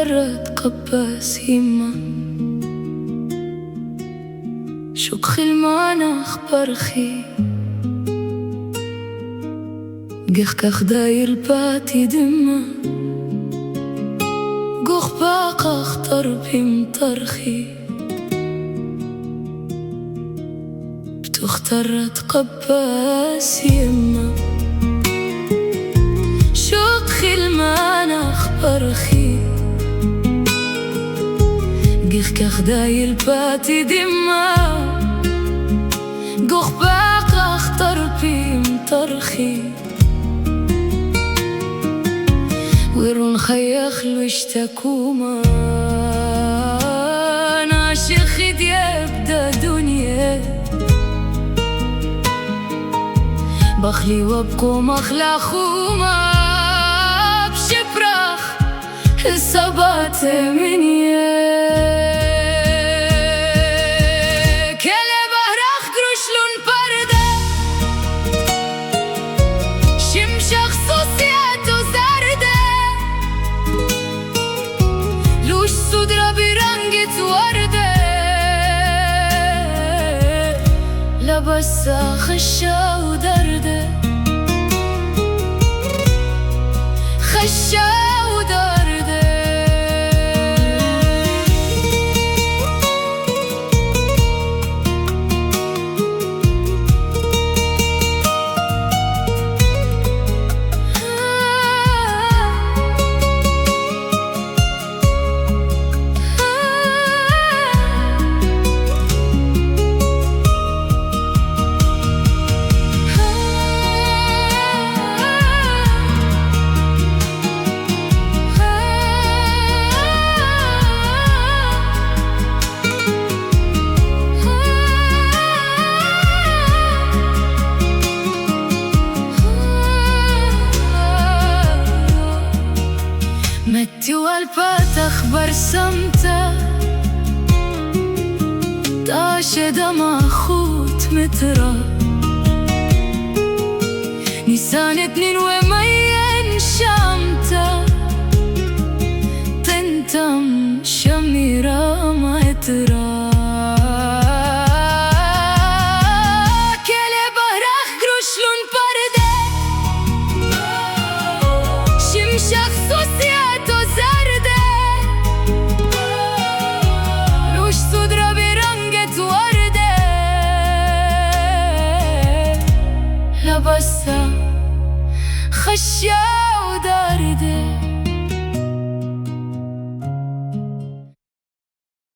درت قباس يما شوك خلمانا خبرخي جخ كخ داير باتي دما جوخ باقا اختار بمطرخي بتخترت قباس يما شوك خلمانا خبرخي جخ كخ داير باتي دما جوخ باقا اختار بمطرخي ويرون خيخ واشتكوما ناشخ يبدا دنيا بخلي وابقو مخلخوما بشبرخ الصبات منيه بس خشة ودردة خشة ودردة متي والبات أخبر سمتة تعشى دمع خوت مترا نيسان 2 ومين شامتة تنتم شميرة ما ترى بس خشة وداردة